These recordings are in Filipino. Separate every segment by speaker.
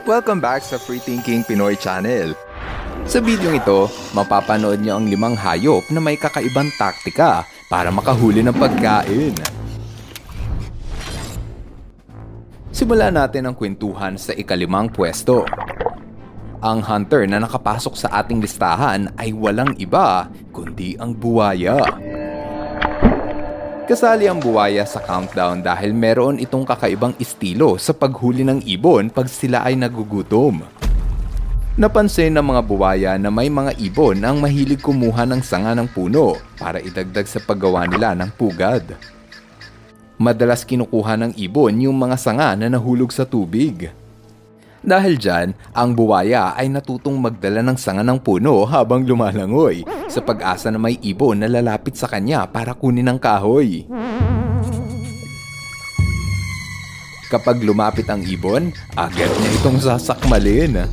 Speaker 1: Welcome back sa Free Thinking Pinoy Channel. Sa video ito, mapapanood niyo ang 5 hayop na may kakaibang taktika para makahuli ng pagkain. Simulan natin ang kwentuhan sa ika-5 pwesto. Ang hunter na nakapasok sa ating listahan ay walang iba kundi ang buwaya. Kasali ang buwaya sa countdown dahil meron itong kakaibang estilo sa paghuli ng ibon pag sila ay nagugutom. Napansin ng mga buwaya na may mga ibon ang mahilig kumuha ng sanga ng puno para idagdag sa paggawa nila ng pugad. Madalas kinukuha ng ibon yung mga sanga na nahulog sa tubig. Dahil dyan, ang buwaya ay natutong magdala ng sanga ng puno habang lumalangoy sa pag-asa na may ibon na lalapit sa kanya para kunin ang kahoy. Kapag lumapit ang ibon, agad niya itong sasakmalin.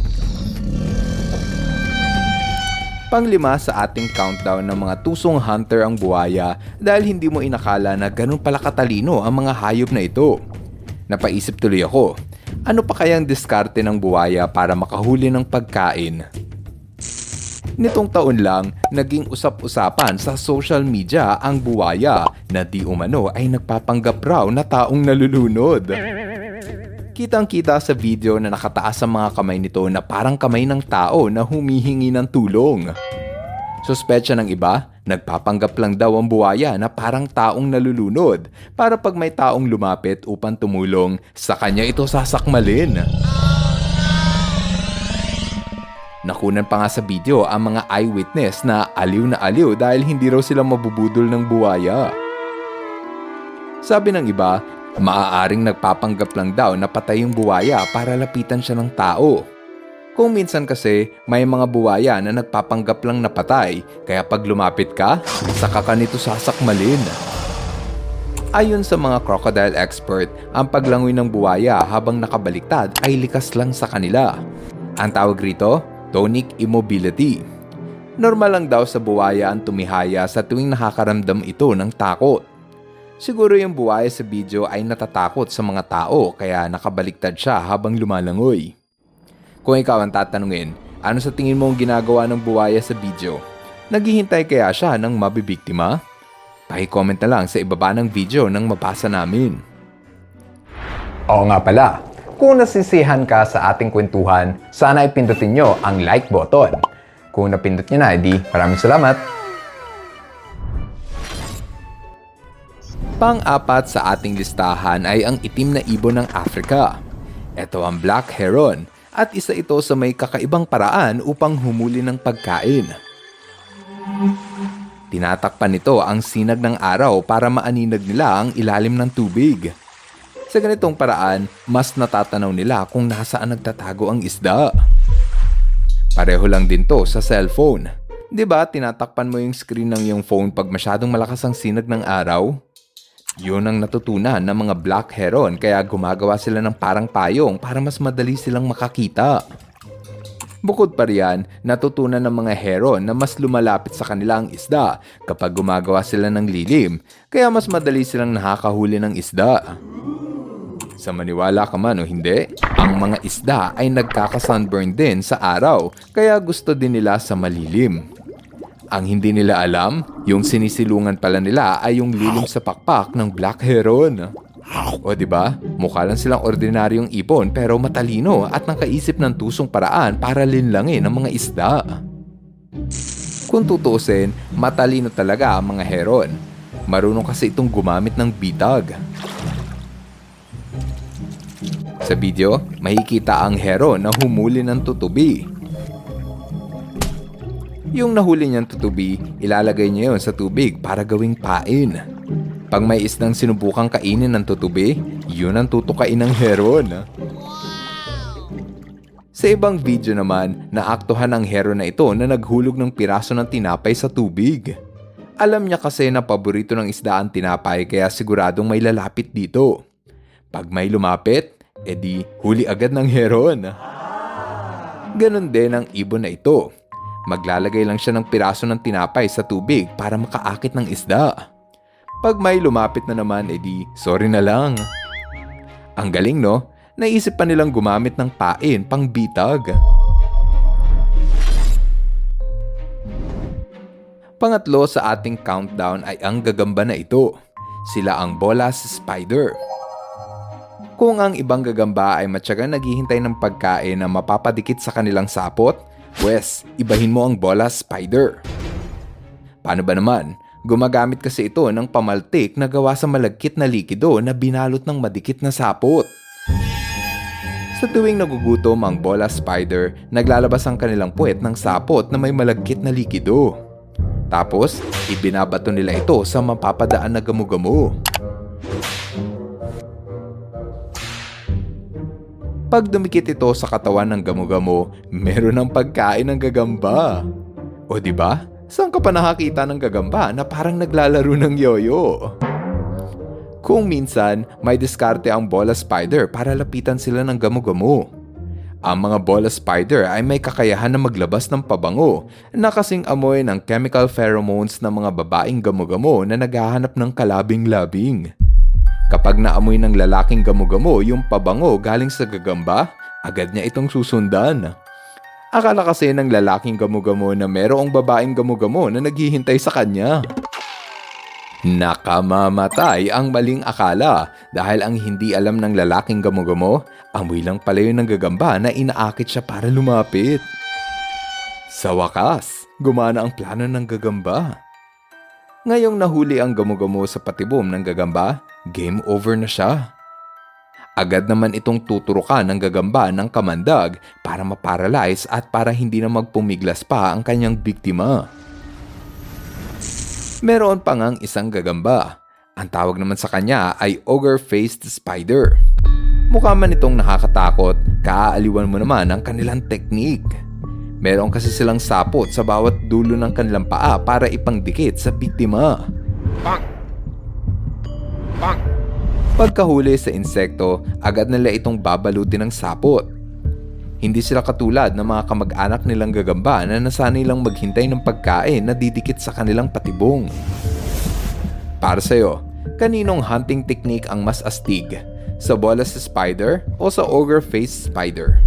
Speaker 1: Panglima sa ating countdown ng mga tusong hunter ang buwaya dahil hindi mo inakala na ganun pala katalino ang mga hayop na ito. Napaisip tuloy ako, ano pa kayang diskarte ng buwaya para makahuli ng pagkain? Nitong taon lang, naging usap-usapan sa social media ang buwaya na di umano ay nagpapanggap raw na taong nalulunod. Kitang-kita sa video na nakataas sa mga kamay nito na parang kamay ng tao na humihingi ng tulong. Suspetsya ng iba, nagpapanggap lang daw ang buwaya na parang taong nalulunod para pag may taong lumapit upang tumulong, sa kanya ito sasakmalin. Nakunan pa nga sa video ang mga eyewitness na aliw dahil hindi raw sila mabubudol ng buwaya. Sabi ng iba, maaaring nagpapanggap lang daw na patay yung buwaya para lapitan siya ng tao. Kung minsan kasi, may mga buwaya na nagpapanggap lang na patay, kaya pag lumapit ka, saka ka nito sasakmalin. Ayon sa mga crocodile expert, ang paglangoy ng buwaya habang nakabaliktad ay likas lang sa kanila. Ang tawag rito, tonic immobility. Normal lang daw sa buwaya ang tumihaya sa tuwing nakakaramdam ito ng takot. Siguro yung buwaya sa video ay natatakot sa mga tao kaya nakabaliktad siya habang lumalangoy. Kung ikaw ang tatanungin, ano sa tingin mo ang ginagawa ng buwaya sa video? Naghihintay kaya siya ng mabibiktima? Paki-comment na lang sa ibaba ng video nang mabasa namin. Oo nga pala, kung nasisihan ka sa ating kwentuhan, sana ay pindutin nyo ang like button. Kung napindot nyo na, edi maraming salamat. Pang-apat sa ating listahan ay ang itim na ibon ng Africa. Ito ang black heron. At isa ito sa may kakaibang paraan upang humuli ng pagkain. Tinatakpan nito ang sinag ng araw para maaninag nila ang ilalim ng tubig. Sa ganitong paraan, mas natatanaw nila kung nasaan nagtatago ang isda. Pareho lang din to sa cellphone. 'Di ba tinatakpan mo yung screen ng iyong phone pag masyadong malakas ang sinag ng araw? Yun ang natutunan ng mga black heron kaya gumagawa sila ng parang payong para mas madali silang makakita. Bukod pa riyan, natutunan ng mga heron na mas lumalapit sa kanila ang isda kapag gumagawa sila ng lilim, kaya mas madali silang nakakahuli ng isda. Sa maniwala ka man o hindi, ang mga isda ay nagkaka-sunburn din sa araw kaya gusto din nila sa malilim. Ang hindi nila alam, yung sinisilungan pala nila ay yung lilim sa pakpak ng black heron. O diba, mukha lang silang ordinaryong ibon pero matalino at nakaisip ng tusong paraan para linlangin ang mga isda. Kung tutuusin, matalino talaga ang mga heron. Marunong kasi itong gumamit ng bitag. Sa video, makikita ang heron na humuli ng tutubi. Yung nahuli niyang tutubi, ilalagay niya yun sa tubig para gawing pain. Pag may isdang sinubukang kainin ng tutubi, yun ang tutukain ng heron. Sa ibang video naman, naaktuhan ang heron na ito na naghulog ng piraso ng tinapay sa tubig. Alam niya kasi na paborito ng isda ang tinapay kaya siguradong may lalapit dito. Pag may lumapit, edi huli agad ng heron. Ganon din ang ibon na ito. Maglalagay lang siya ng piraso ng tinapay sa tubig para makaakit ng isda. Pag may lumapit na naman, edi sorry na lang. Ang galing no? Naisip pa nilang gumamit ng pain pang bitag. Pangatlo sa ating countdown ay ang gagamba na ito. Sila ang Bolas Spider. Kung ang ibang gagamba ay matyagang naghihintay ng pagkain na mapapadikit sa kanilang sapot, pwes, ibahin mo ang Bolas Spider. Paano ba naman? Gumagamit kasi ito ng pamaltik na gawa sa malagkit na likido na binalot ng madikit na sapot. Sa tuwing nagugutom ang Bolas Spider, naglalabas ang kanilang puwet ng sapot na may malagkit na likido. Tapos, ibinabato nila ito sa mapapadaan na gamo-gamo. Pag dumikit ito sa katawan ng gamo-gamo, meron ng pagkain ng gagamba. O diba? Saan ka pa nakakita ng gagamba na parang naglalaro ng yoyo? Kung minsan, may diskarte ang Bolas Spider para lapitan sila ng gamo-gamo. Ang mga Bolas Spider ay may kakayahan na maglabas ng pabango na kasing amoy ng chemical pheromones ng mga babaeng gamo-gamo na naghahanap ng kalabing-labing. Kapag naamoy ng lalaking gamo-gamo yung pabango galing sa gagamba, agad niya itong susundan. Akala kasi ng lalaking gamo-gamo na merong babaeng gamo-gamo na naghihintay sa kanya. Nakamamatay ang maling akala dahil ang hindi alam ng lalaking gamo-gamo, amoy lang pala yun ng gagamba na inaakit siya para lumapit. Sa wakas, gumana ang plano ng gagamba. Ngayong nahuli ang gamo-gamo sa patibom ng gagamba, game over na siya. Agad naman itong tuturukan ng gagamba ng kamandag para maparalyze at para hindi na magpumiglas pa ang kanyang biktima. Meron pa ngang isang gagamba. Ang tawag naman sa kanya ay Ogre-Faced Spider. Mukha man itong nakakatakot, kaaaliwan mo naman ang kanilang teknik. Meron kasi silang sapot sa bawat dulo ng kanilang paa para ipangdikit sa biktima. Pagkahuli sa insekto, agad nila itong babalutin ng sapot. Hindi sila katulad ng mga kamag-anak nilang gagamba na nasanay lang maghintay ng pagkain na didikit sa kanilang patibong. Para sa'yo, kaninong hunting technique ang mas astig? Sa Bolas Spider o sa Ogre-Faced Spider?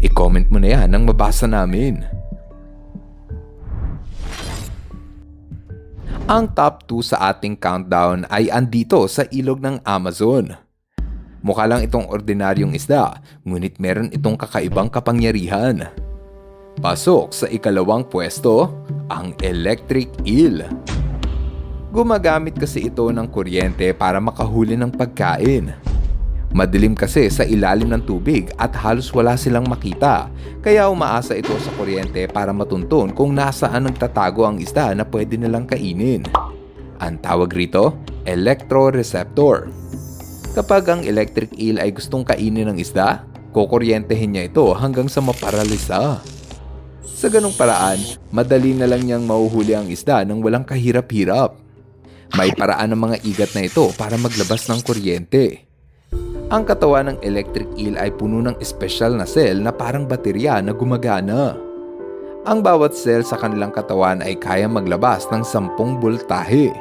Speaker 1: I-comment mo na yan nang mabasa namin. Ang top 2 sa ating countdown ay andito sa ilog ng Amazon. Mukha lang itong ordinaryong isda, ngunit meron itong kakaibang kapangyarihan. Pasok sa ikalawang pwesto, ang electric eel. Gumagamit kasi ito ng kuryente para makahuli ng pagkain. Madilim kasi sa ilalim ng tubig at halos wala silang makita, kaya umaasa ito sa kuryente para matuntun kung nasaan nagtatago ang isda na pwede nilang kainin. Ang tawag rito, electroreceptor. Kapag ang electric eel ay gustong kainin ng isda, kukuryentehin niya ito hanggang sa maparalisa. Sa ganong paraan, madali na lang niyang mahuhuli ang isda nang walang kahirap-hirap. May paraan ng mga igat na ito para maglabas ng kuryente. Ang katawan ng electric eel ay puno ng espesyal na cell na parang baterya na gumagana. Ang bawat cell sa kanilang katawan ay kaya maglabas ng 10 boltahe.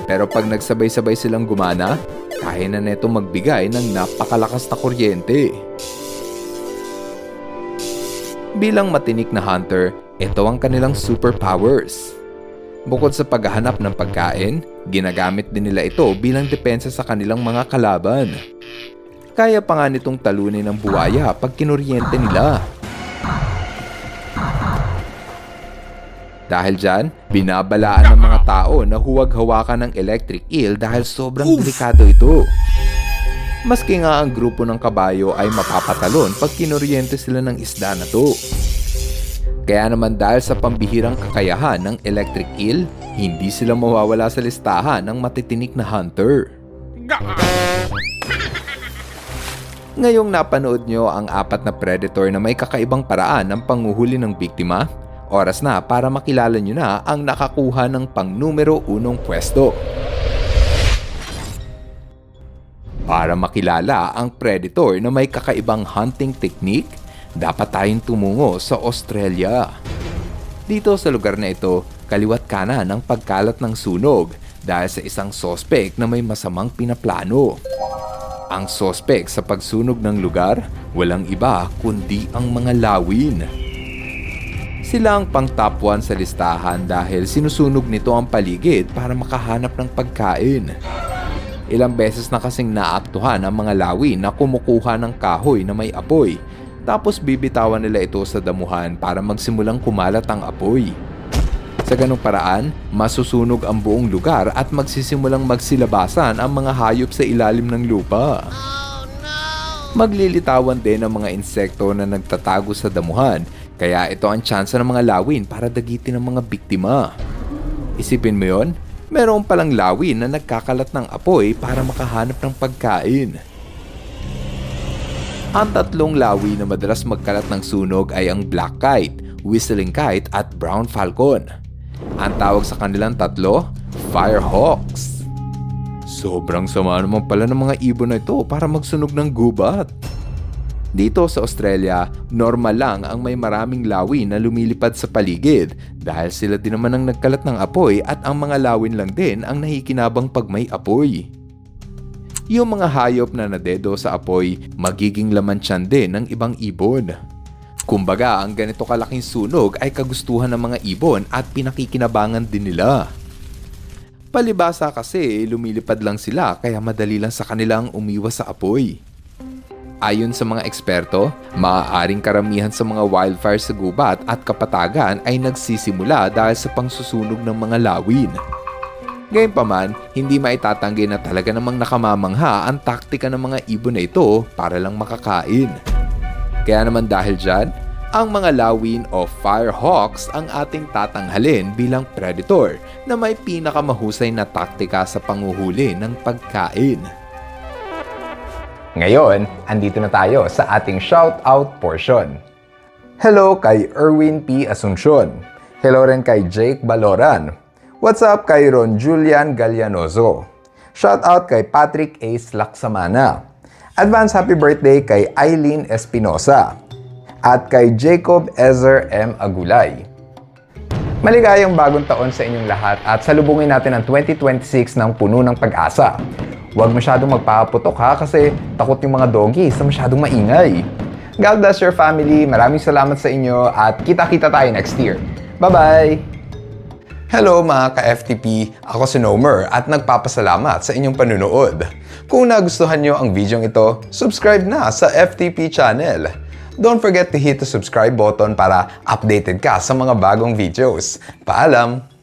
Speaker 1: Pero pag nagsabay-sabay silang gumana, kaya na neto magbigay ng napakalakas na kuryente. Bilang matinik na hunter, ito ang kanilang superpowers. Bukod sa paghahanap ng pagkain, ginagamit din nila ito bilang depensa sa kanilang mga kalaban. Kaya pa nga nitong talunin ng buwaya pag kinuryente nila. Dahil dyan, binabalaan ng mga tao na huwag hawakan ng electric eel dahil sobrang delikado ito. Maski nga ang grupo ng kabayo ay mapapatalon pag kinuryente sila ng isda na to. Kaya naman dahil sa pambihirang kakayahan ng electric eel, hindi sila mawawala sa listahan ng matitinik na hunter. Ngayong napanood nyo ang 4 na predator na may kakaibang paraan ng panguhuli ng biktima, oras na para makilala nyo na ang nakakuha ng pang-numero 1 pwesto. Para makilala ang predator na may kakaibang hunting technique, dapat tayong tumungo sa Australia. Dito sa lugar na ito, kaliwat kanan ang pagkalat ng sunog dahil sa isang sospek na may masamang pinaplano. Ang sospek sa pagsunog ng lugar, walang iba kundi ang mga lawin. Sila ang pang top 1 sa listahan dahil sinusunog nito ang paligid para makahanap ng pagkain. Ilang beses na kasing naaktuhan ang mga lawin na kumukuha ng kahoy na may apoy, tapos bibitawan nila ito sa damuhan para magsimulang kumalat ang apoy. Sa ganung paraan, masusunog ang buong lugar at magsisimulang magsilabasan ang mga hayop sa ilalim ng lupa. Maglilitawan din ang mga insekto na nagtatago sa damuhan, kaya ito ang tsansa ng mga lawin para dagitin ang mga biktima. Isipin mo yon, meron palang lawin na nagkakalat ng apoy para makahanap ng pagkain. Ang tatlong lawi na madalas magkalat ng sunog ay ang black kite, whistling kite at brown falcon. Ang tawag sa kanilang tatlo, firehawks. Sobrang sama naman pala ng mga ibon na ito para magsunog ng gubat. Dito sa Australia, normal lang ang may maraming lawi na lumilipad sa paligid dahil sila din naman ang nagkalat ng apoy at ang mga lawin lang din ang nakikinabang pag may apoy. Yung mga hayop na nadedo sa apoy, magiging laman tiyan din ng ibang ibon. Kumbaga, ang ganito kalaking sunog ay kagustuhan ng mga ibon at pinakikinabangan din nila. Palibasa kasi, lumilipad lang sila kaya madali lang sa kanilang umiwas sa apoy. Ayon sa mga eksperto, maaaring karamihan sa mga wildfire sa gubat at kapatagan ay nagsisimula dahil sa pangsusunog ng mga lawin. Gayunpaman, hindi maitatanggi na talaga namang nakamamangha ang taktika ng mga ibon na ito para lang makakain. Kaya naman dahil dyan, ang mga lawin o firehawks ang ating tatanghalin bilang predator na may pinakamahusay na taktika sa panguhuli ng pagkain.
Speaker 2: Ngayon, andito na tayo sa ating shoutout portion. Hello kay Erwin P. Asuncion. Hello rin kay Jake Baloran. What's up kay Ron Julian Gallianoso. Shoutout kay Patrick A. Slaksamana. Advance happy birthday kay Eileen Espinosa. At kay Jacob Ezer M. Agulay. Maligayang bagong taon sa inyong lahat at salubungin natin ang 2026 ng puno ng pag-asa. Huwag masyadong magpapaputok ha kasi takot yung mga doggies na masyadong maingay. God bless your family, maraming salamat sa inyo at kita-kita tayo next year. Bye-bye! Hello mga ka-FTP, ako si Nomer at nagpapasalamat sa inyong panunood. Kung nagustuhan nyo ang video ito, subscribe na sa FTP channel. Don't forget to hit the subscribe button para updated ka sa mga bagong videos. Paalam!